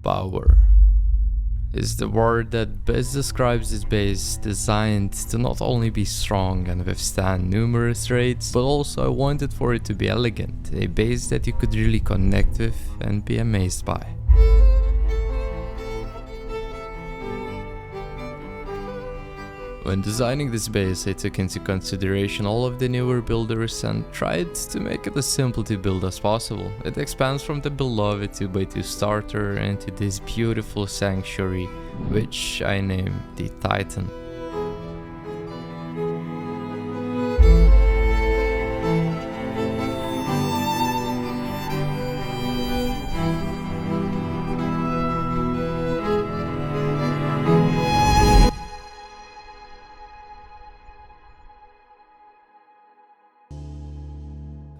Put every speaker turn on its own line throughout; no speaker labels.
power is the word that best describes this base, designed to not only be strong and withstand numerous raids, but also I wanted for it to be elegant, a base that you could really connect with and be amazed by. When designing this base, I took into consideration all of the newer builders and tried to make it as simple to build as possible. It expands from the beloved 2x2 starter into this beautiful sanctuary, which I named the Titan.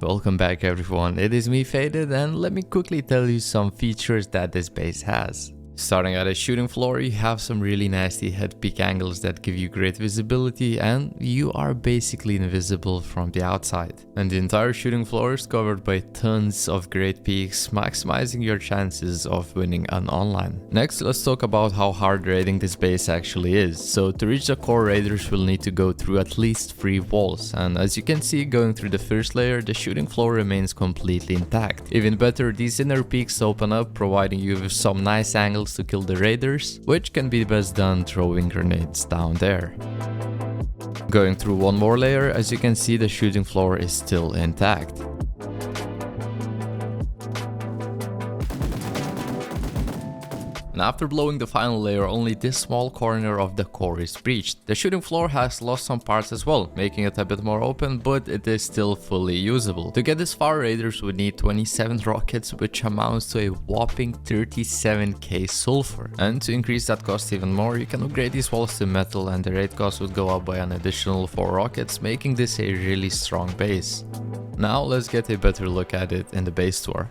Welcome back everyone, it is me Faded, and let me quickly tell you some features that this base has. Starting at a shooting floor, you have some really nasty head peak angles that give you great visibility, and you are basically invisible from the outside. And the entire shooting floor is covered by tons of great peaks, maximizing your chances of winning an online. Next, let's talk about how hard raiding this base actually is. So to reach the core, raiders will need to go through at least 3 walls, and as you can see, going through the first layer, the shooting floor remains completely intact. Even better, these inner peaks open up, providing you with some nice angles to kill the raiders, which can be best done throwing grenades down there. Going through one more layer, as you can see, the shooting floor is still intact. And after blowing the final layer, only this small corner of the core is breached. The shooting floor has lost some parts as well, making it a bit more open, but it is still fully usable. To get this far, raiders would need 27 rockets, which amounts to a whopping 37k sulfur. And to increase that cost even more, you can upgrade these walls to metal, and the raid cost would go up by an additional 4 rockets, making this a really strong base. Now let's get a better look at it in the base tour.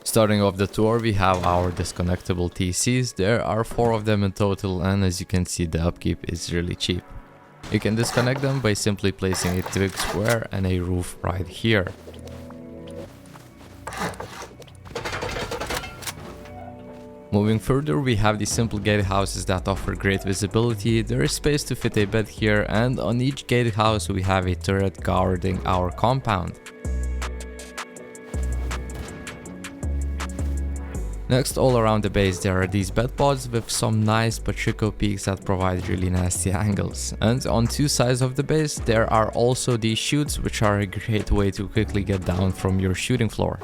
Starting off the tour, we have our disconnectable TCs. There are 4 of them in total, and as you can see, the upkeep is really cheap. You can disconnect them by simply placing a twig square and a roof right here. Moving further, we have the simple gatehouses that offer great visibility. There is space to fit a bed here, and on each gatehouse we have a turret guarding our compound. Next, all around the base there are these bed pods with some nice Patrico peaks that provide really nasty angles. And on 2 sides of the base there are also these chutes, which are a great way to quickly get down from your shooting floor.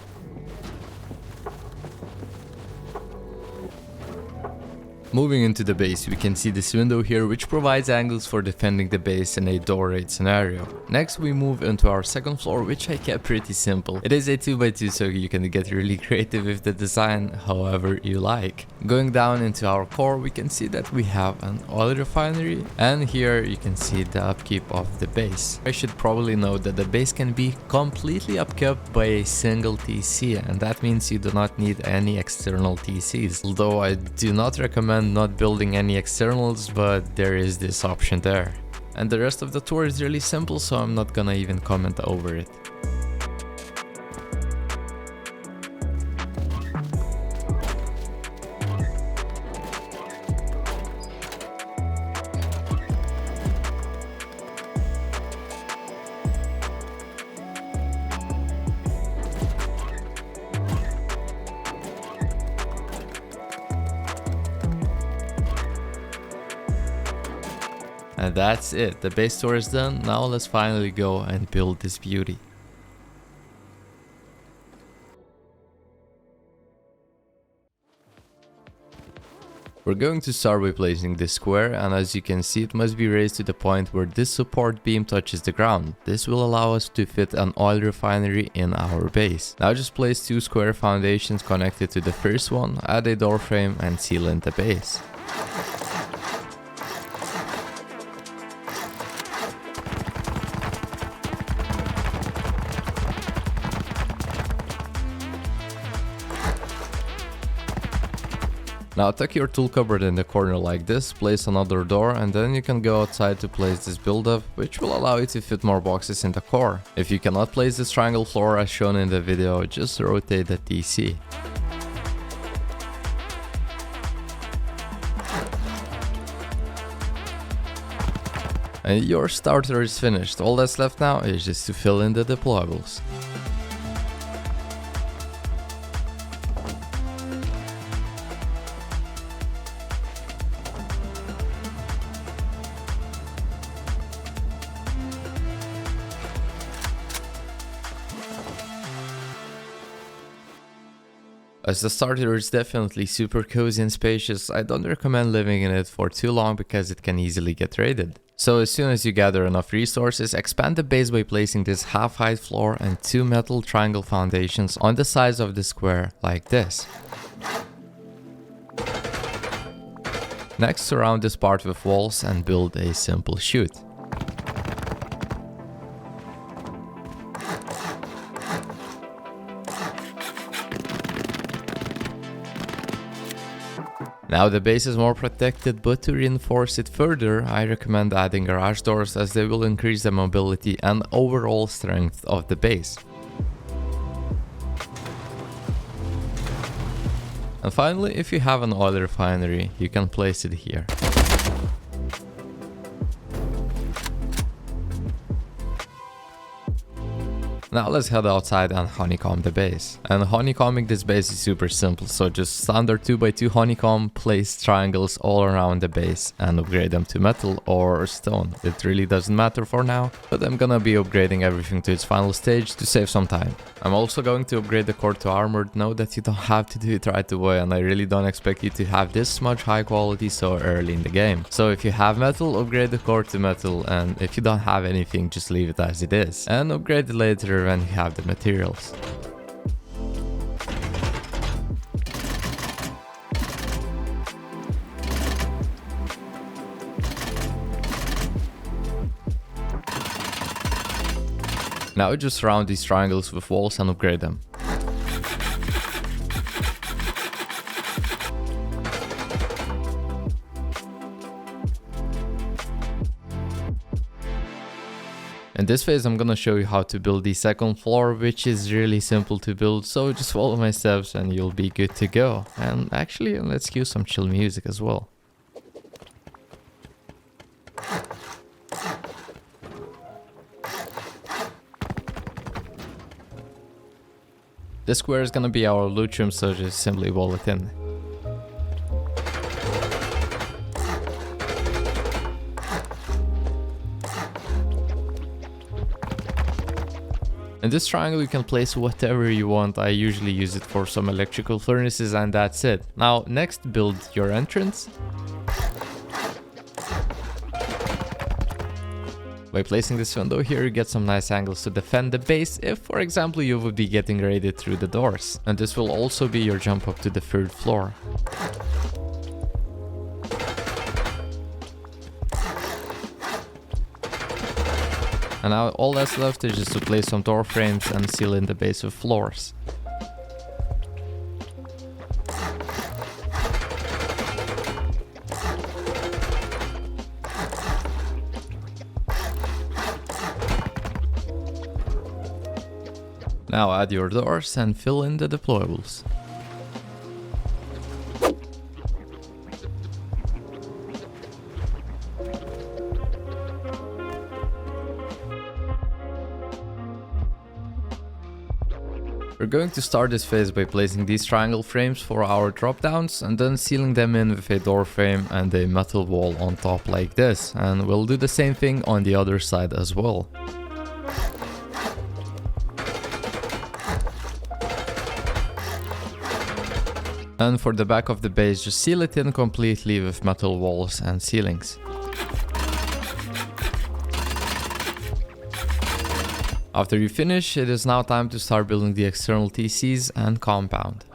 Moving into the base, we can see this window here, which provides angles for defending the base in a door raid scenario. Next, we move into our second floor, which I kept pretty simple. It is a 2x2, so you can get really creative with the design however you like. Going down into our core, we can see that we have an oil refinery, and here you can see the upkeep of the base. I should probably note that the base can be completely upkept by a single TC, and that means you do not need any external TCs. Although I do not recommend not building any externals, but there is this option there. And the rest of the tour is really simple, so I'm not gonna even comment over it. And that's it, the base tour is done. Now let's finally go and build this beauty. We're going to start by placing this square, and as you can see, it must be raised to the point where this support beam touches the ground. This will allow us to fit an oil refinery in our base. Now just place 2 square foundations connected to the first one, add a door frame and seal in the base. Now tuck your tool cupboard in the corner like this, place another door, and then you can go outside to place this build-up, which will allow you to fit more boxes in the core. If you cannot place this triangle floor as shown in the video, just rotate the TC. And your starter is finished. All that's left now is just to fill in the deployables. As the starter is definitely super cozy and spacious, I don't recommend living in it for too long because it can easily get raided. So as soon as you gather enough resources, expand the base by placing this half-height floor and 2 metal triangle foundations on the sides of the square like this. Next, surround this part with walls and build a simple chute. Now the base is more protected, but to reinforce it further, I recommend adding garage doors as they will increase the mobility and overall strength of the base. And finally, if you have an oil refinery, you can place it here. Now let's head outside and honeycomb the base. And honeycombing this base is super simple, so just standard 2x2 honeycomb, place triangles all around the base and upgrade them to metal or stone. It really doesn't matter for now, but I'm gonna be upgrading everything to its final stage to save some time. I'm also going to upgrade the core to armored. Know that you don't have to do it right away, and I really don't expect you to have this much high quality so early in the game. So if you have metal, upgrade the core to metal, and if you don't have anything, just leave it as it is and upgrade it later when you have the materials. Now just surround these triangles with walls and upgrade them. In this phase I'm gonna show you how to build the second floor, which is really simple to build, so just follow my steps and you'll be good to go. And actually, let's cue some chill music as well. This square is gonna be our loot room, so just simply wall it in. In this triangle you can place whatever you want. I usually use it for some electrical furnaces and that's it. Now next, build your entrance. By placing this window here, you get some nice angles to defend the base if, for example, you would be getting raided through the doors. And this will also be your jump up to the 3rd floor. And now all that's left is just to place some door frames and seal in the base with floors. Now add your doors and fill in the deployables. We're going to start this phase by placing these triangle frames for our drop downs and then sealing them in with a door frame and a metal wall on top like this, and we'll do the same thing on the other side as well. And for the back of the base, just seal it in completely with metal walls and ceilings. After you finish, it is now time to start building the external TCs and compound.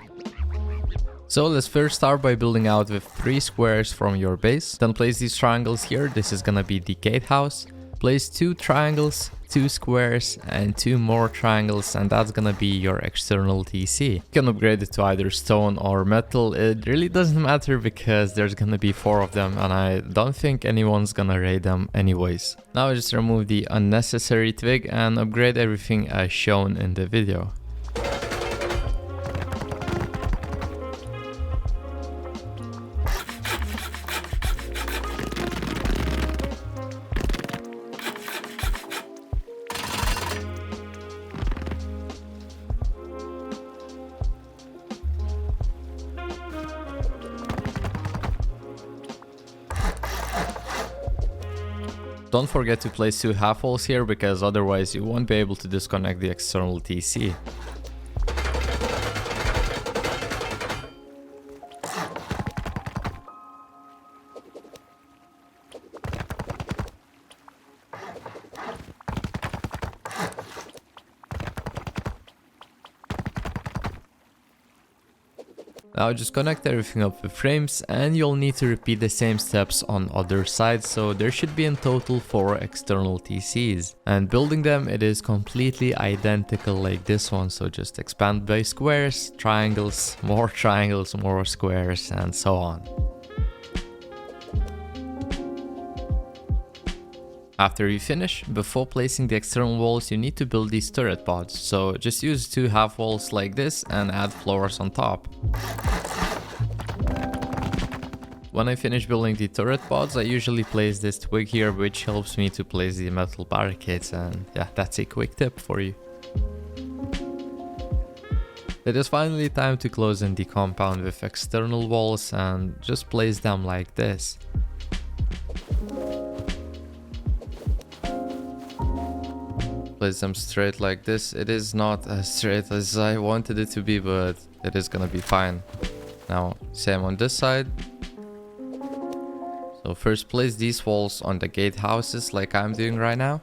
So let's first start by building out with 3 squares from your base. Then place these triangles here. This is gonna be the gatehouse. Place 2 triangles 2 squares and 2 more triangles, and that's gonna be your external TC. You can upgrade it to either stone or metal. It really doesn't matter because there's gonna be 4 of them, and I don't think anyone's gonna raid them anyways. Now just remove the unnecessary twig and upgrade everything as shown in the video. Don't forget to place 2 half walls here because otherwise you won't be able to disconnect the external TC. Now just connect everything up with frames, and you'll need to repeat the same steps on other sides, so there should be in total 4 external TCs. And building them, it is completely identical like this one, so just expand by squares, triangles, more squares, and so on. After you finish, before placing the external walls, you need to build these turret pods, so just use 2 half walls like this and add floors on top. When I finish building the turret pods, I usually place this twig here, which helps me to place the metal barricades, and yeah, that's a quick tip for you. It is finally time to close in the compound with external walls and just place them like this. Place them straight like this. It is not as straight as I wanted it to be, but it is gonna be fine. Now, same on this side. So first place these walls on the gatehouses like I'm doing right now.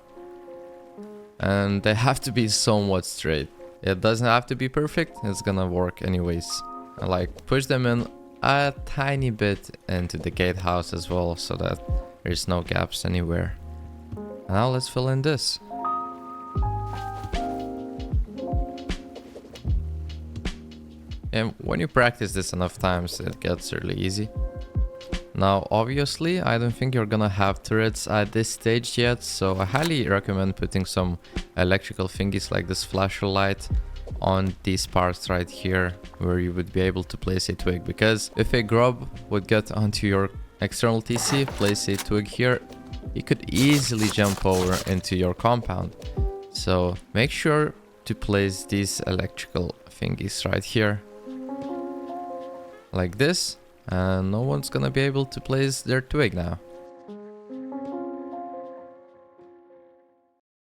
And they have to be somewhat straight. It doesn't have to be perfect, it's gonna work anyways. I like push them in a tiny bit into the gatehouse as well, so that there's no gaps anywhere. Now let's fill in this. And when you practice this enough times, it gets really easy. Now, obviously, I don't think you're gonna have turrets at this stage yet, so I highly recommend putting some electrical thingies like this flasher light on these parts right here, where you would be able to place a twig, because if a grub would get onto your external TC, place a twig here, you could easily jump over into your compound. So make sure to place these electrical thingies right here, like this, and no one's gonna be able to place their twig now.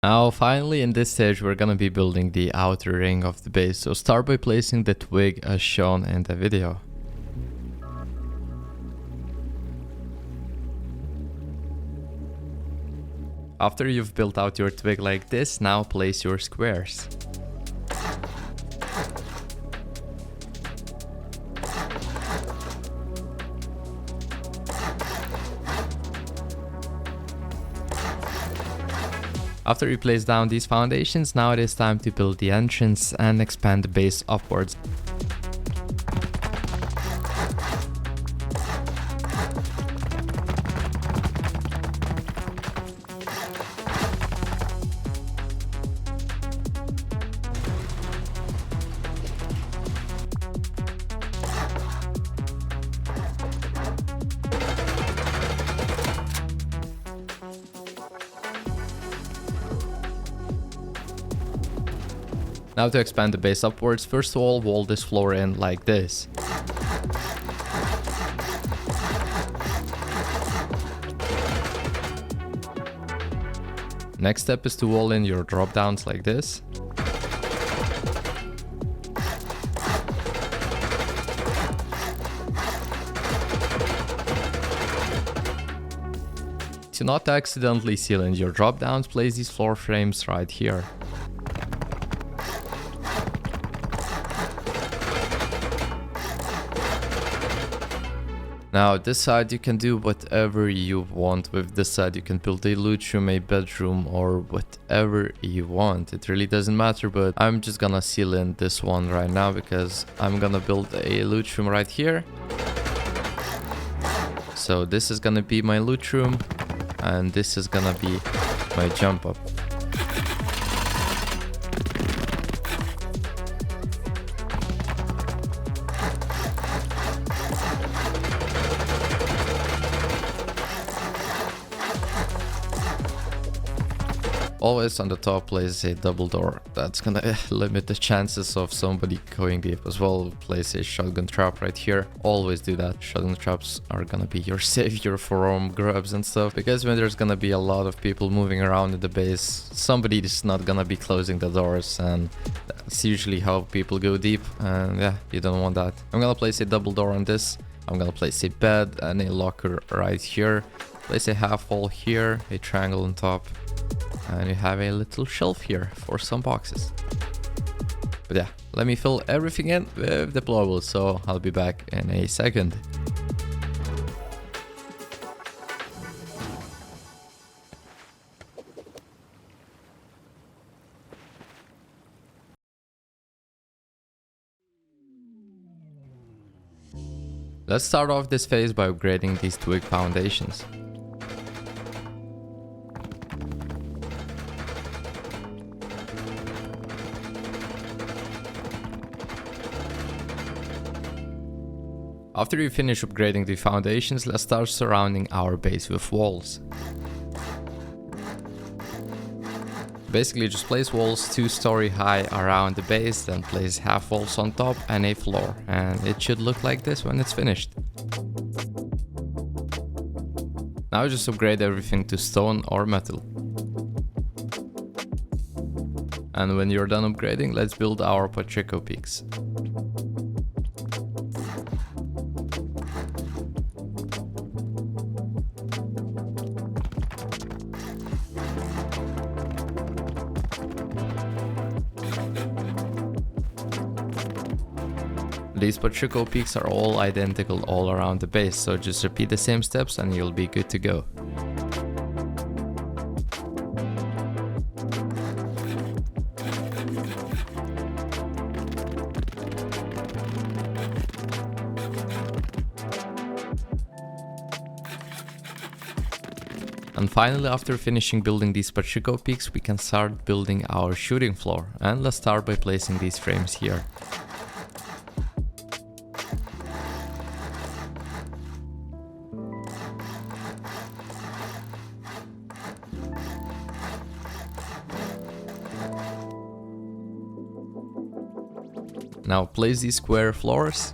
Now finally in this stage we're gonna be building the outer ring of the base, so start by placing the twig as shown in the video. After you've built out your twig like this, now place your squares. After you place down these foundations, now it is time to build the entrance and expand the base upwards. Now to expand the base upwards, first of all, wall this floor in like this. Next step is to wall in your drop downs like this. To not accidentally seal in your drop downs, place these floor frames right here. Now this side you can do whatever you want with this side. You can build a loot room, a bedroom, or whatever you want. It really doesn't matter, but I'm just gonna seal in this one right now because I'm gonna build a loot room right here. So this is gonna be my loot room and this is gonna be my jump up. Always on the top place a double door. That's gonna limit the chances of somebody going deep as well. Place a shotgun trap right here. Always do that. Shotgun traps are gonna be your savior for arm grabs and stuff, because when there's gonna be a lot of people moving around in the base, somebody is not gonna be closing the doors, and that's usually how people go deep, and yeah, you don't want that. I'm gonna place a double door on this. I'm gonna place a bed and a locker right here. Place a half wall here, a triangle on top. And you have a little shelf here for some boxes. But yeah, let me fill everything in with deployables, so I'll be back in a second. Let's start off this phase by upgrading these twig foundations. After you finish upgrading the foundations, let's start surrounding our base with walls. Basically just place walls 2-story high around the base, then place half walls on top and a floor, and it should look like this when it's finished. Now just upgrade everything to stone or metal. And when you're done upgrading, let's build our Pacheco peaks. These Pacheco peaks are all identical all around the base, so just repeat the same steps and you'll be good to go. And finally, after finishing building these Pacheco peaks, we can start building our shooting floor. And let's start by placing these frames here. Now place these square floors.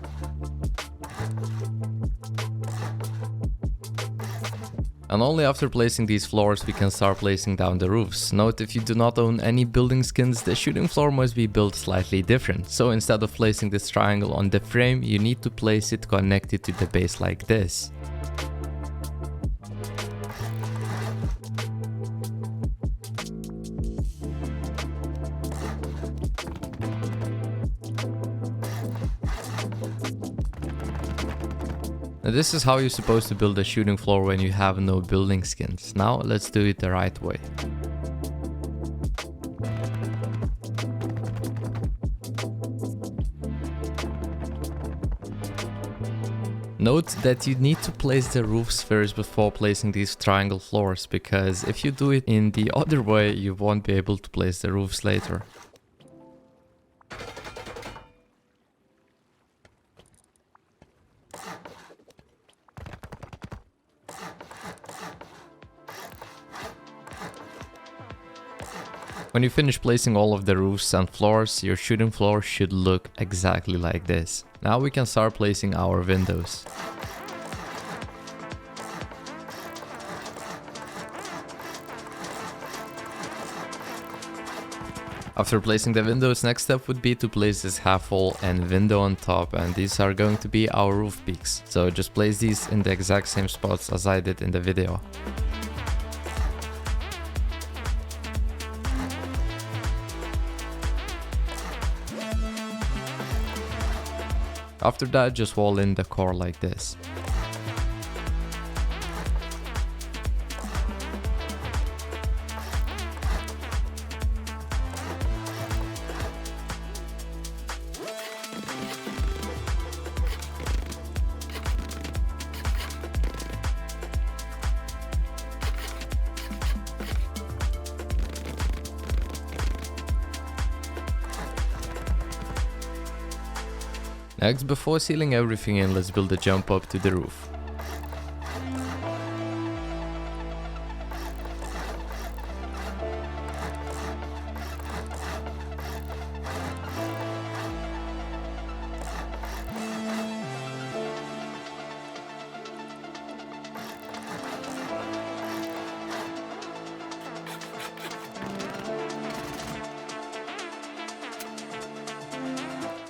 And only after placing these floors we can start placing down the roofs. Note, if you do not own any building skins, the shooting floor must be built slightly different. So instead of placing this triangle on the frame, you need to place it connected to the base like this. Now this is how you're supposed to build a shooting floor when you have no building skins. Now let's do it the right way. Note that you need to place the roofs first before placing these triangle floors, because if you do it in the other way, you won't be able to place the roofs later. When you finish placing all of the roofs and floors, your shooting floor should look exactly like this. Now we can start placing our windows. After placing the windows, next step would be to place this half wall and window on top, and these are going to be our roof peaks. So just place these in the exact same spots as I did in the video. After that, just wall in the core like this. Next, before sealing everything in, let's build a jump up to the roof.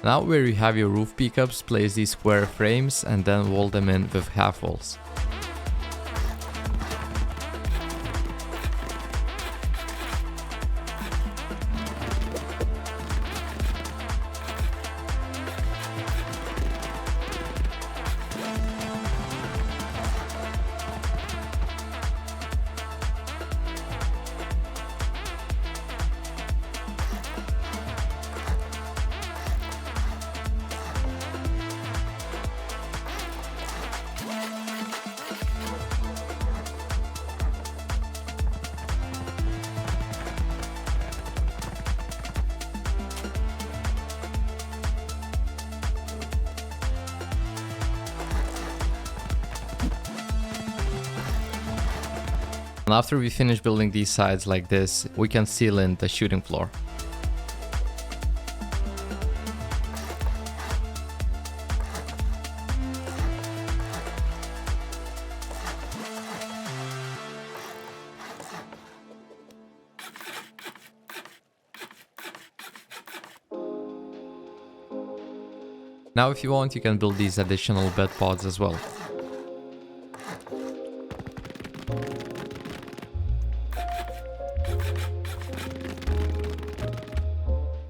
Now where you have your roof pickups, place these square frames and then wall them in with half walls. And after we finish building these sides like this, we can seal in the shooting floor. Now if you want, you can build these additional bed pods as well.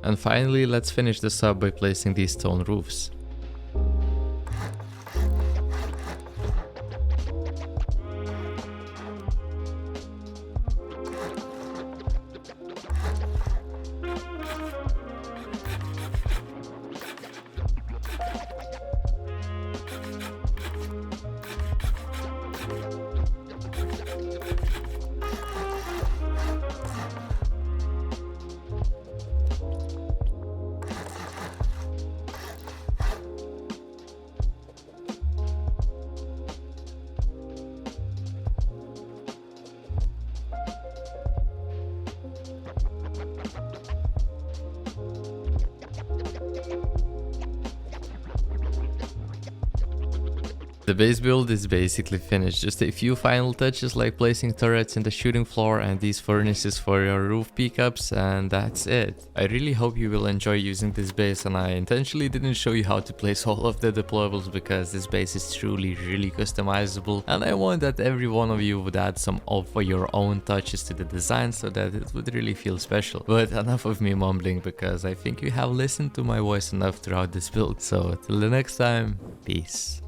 And finally, let's finish this up by placing these stone roofs. The base build is basically finished, just a few final touches like placing turrets in the shooting floor and these furnaces for your roof pickups, and that's it. I really hope you will enjoy using this base, and I intentionally didn't show you how to place all of the deployables because this base is truly really customizable, and I want that every one of you would add some of your own touches to the design so that it would really feel special. But enough of me mumbling, because I think you have listened to my voice enough throughout this build, so till the next time, peace.